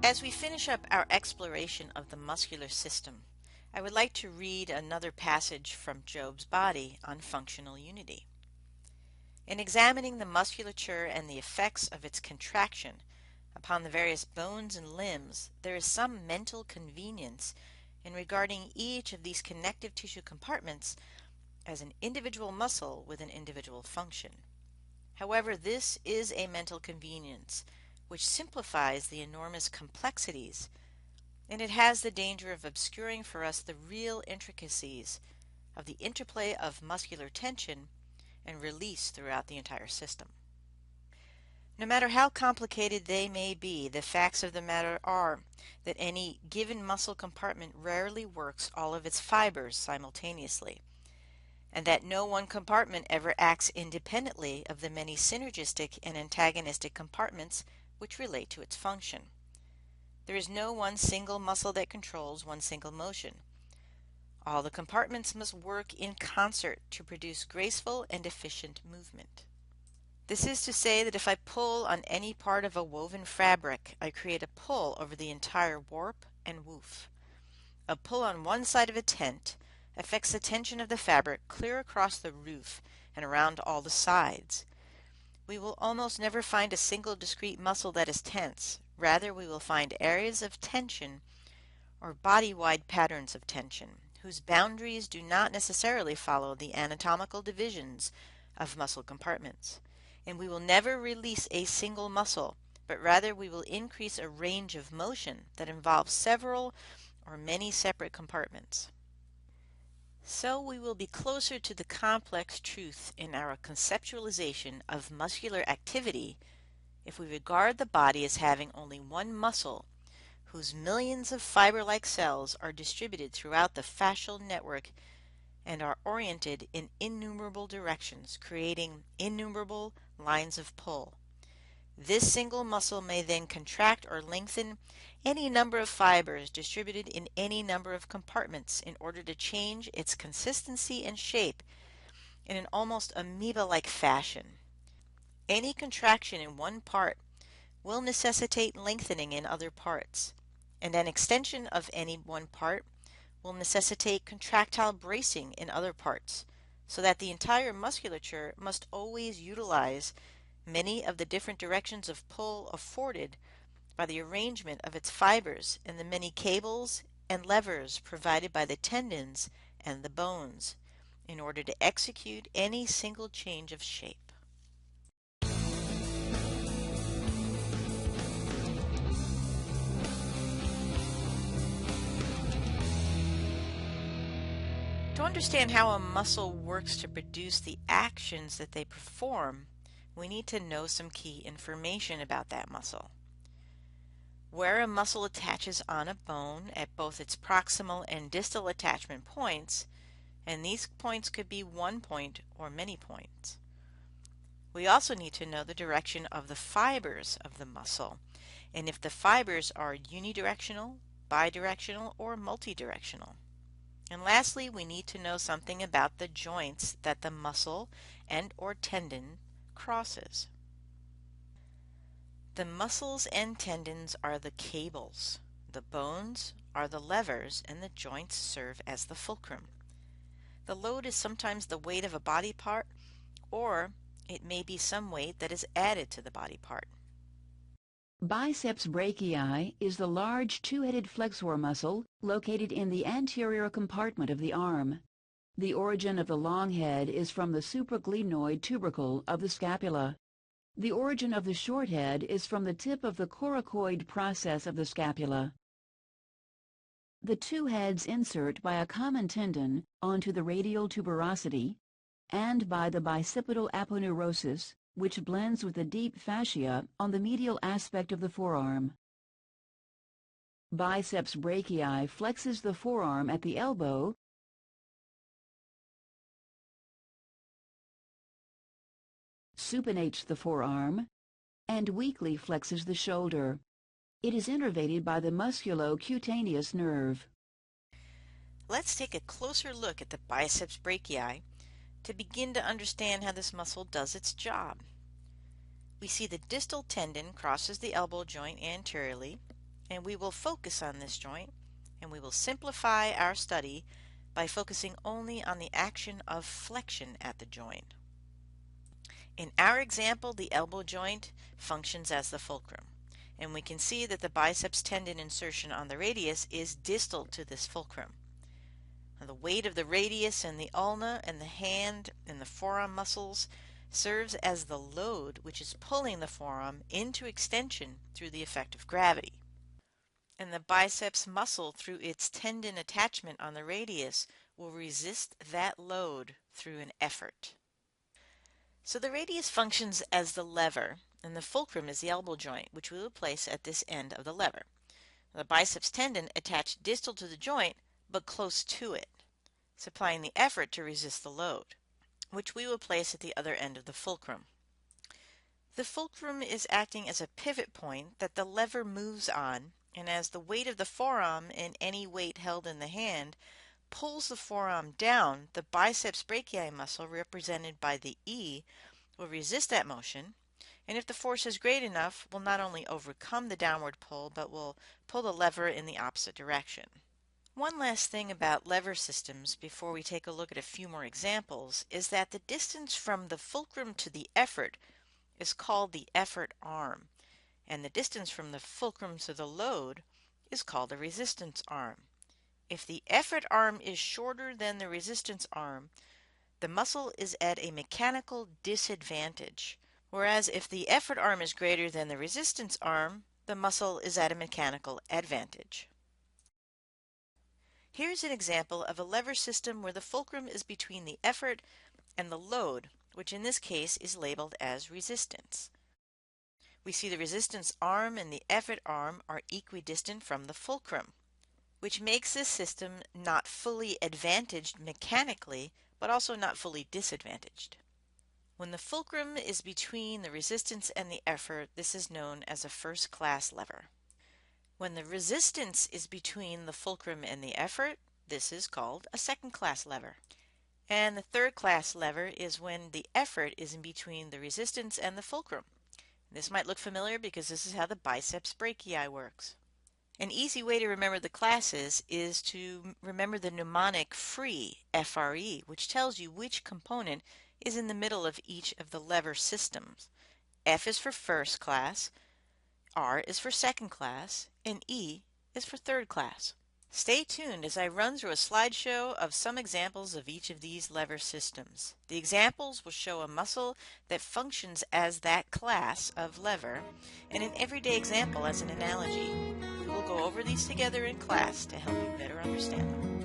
As we finish up our exploration of the muscular system, I would like to read another passage from Job's body on functional unity. In examining the musculature and the effects of its contraction upon the various bones and limbs, there is some mental convenience in regarding each of these connective tissue compartments as an individual muscle with an individual function. However, this is a mental convenience which simplifies the enormous complexities, and it has the danger of obscuring for us the real intricacies of the interplay of muscular tension and release throughout the entire system. No matter how complicated they may be, the facts of the matter are that any given muscle compartment rarely works all of its fibers simultaneously, and that no one compartment ever acts independently of the many synergistic and antagonistic compartments which relate to its function. There is no one single muscle that controls one single motion. All the compartments must work in concert to produce graceful and efficient movement. This is to say that if I pull on any part of a woven fabric, I create a pull over the entire warp and woof. A pull on one side of a tent affects the tension of the fabric clear across the roof and around all the sides. We will almost never find a single discrete muscle that is tense. Rather, we will find areas of tension or body-wide patterns of tension, whose boundaries do not necessarily follow the anatomical divisions of muscle compartments. And we will never release a single muscle, but rather we will increase a range of motion that involves several or many separate compartments. So we will be closer to the complex truth in our conceptualization of muscular activity if we regard the body as having only one muscle whose millions of fiber-like cells are distributed throughout the fascial network and are oriented in innumerable directions, creating innumerable lines of pull. This single muscle may then contract or lengthen any number of fibers distributed in any number of compartments in order to change its consistency and shape in an almost amoeba-like fashion. Any contraction in one part will necessitate lengthening in other parts, and an extension of any one part will necessitate contractile bracing in other parts, so that the entire musculature must always utilize many of the different directions of pull afforded by the arrangement of its fibers and the many cables and levers provided by the tendons and the bones in order to execute any single change of shape. To understand how a muscle works to produce the actions that they perform, we need to know some key information about that muscle. Where a muscle attaches on a bone at both its proximal and distal attachment points, and these points could be one point or many points. We also need to know the direction of the fibers of the muscle, and if the fibers are unidirectional, bidirectional, or multidirectional. And lastly, we need to know something about the joints that the muscle and or tendon crosses. The muscles and tendons are the cables, the bones are the levers, and the joints serve as the fulcrum. The load is sometimes the weight of a body part, or it may be some weight that is added to the body part. Biceps brachii is the large two-headed flexor muscle located in the anterior compartment of the arm. The origin of the long head is from the supraglenoid tubercle of the scapula. The origin of the short head is from the tip of the coracoid process of the scapula. The two heads insert by a common tendon onto the radial tuberosity and by the bicipital aponeurosis, which blends with the deep fascia on the medial aspect of the forearm. Biceps brachii flexes the forearm at the elbow supinates the forearm, and weakly flexes the shoulder. It is innervated by the musculocutaneous nerve. Let's take a closer look at the biceps brachii to begin to understand how this muscle does its job. We see the distal tendon crosses the elbow joint anteriorly, and we will focus on this joint, and we will simplify our study by focusing only on the action of flexion at the joint. In our example, the elbow joint functions as the fulcrum, and we can see that the biceps tendon insertion on the radius is distal to this fulcrum. Now, the weight of the radius and the ulna and the hand and the forearm muscles serves as the load which is pulling the forearm into extension through the effect of gravity. And the biceps muscle, through its tendon attachment on the radius, will resist that load through an effort. So the radius functions as the lever, and the fulcrum is the elbow joint, which we will place at this end of the lever. The biceps tendon attached distal to the joint, but close to it, supplying the effort to resist the load, which we will place at the other end of the fulcrum. The fulcrum is acting as a pivot point that the lever moves on, and as the weight of the forearm and any weight held in the hand pulls the forearm down, the biceps brachii muscle, represented by the E, will resist that motion, and if the force is great enough, will not only overcome the downward pull, but will pull the lever in the opposite direction. One last thing about lever systems before we take a look at a few more examples is that the distance from the fulcrum to the effort is called the effort arm, and the distance from the fulcrum to the load is called the resistance arm. If the effort arm is shorter than the resistance arm, the muscle is at a mechanical disadvantage, whereas if the effort arm is greater than the resistance arm, the muscle is at a mechanical advantage. Here's an example of a lever system where the fulcrum is between the effort and the load, which in this case is labeled as resistance. We see the resistance arm and the effort arm are equidistant from the fulcrum, which makes this system not fully advantaged mechanically, but also not fully disadvantaged. When the fulcrum is between the resistance and the effort, this is known as a first-class lever. When the resistance is between the fulcrum and the effort, this is called a second-class lever. And the third-class lever is when the effort is in between the resistance and the fulcrum. This might look familiar because this is how the biceps brachii works. An easy way to remember the classes is to remember the mnemonic FREE, F-R-E, which tells you which component is in the middle of each of the lever systems. F is for first class, R is for second class, and E is for third class. Stay tuned as I run through a slideshow of some examples of each of these lever systems. The examples will show a muscle that functions as that class of lever, and an everyday example as an analogy. We will go over these together in class to help you better understand them.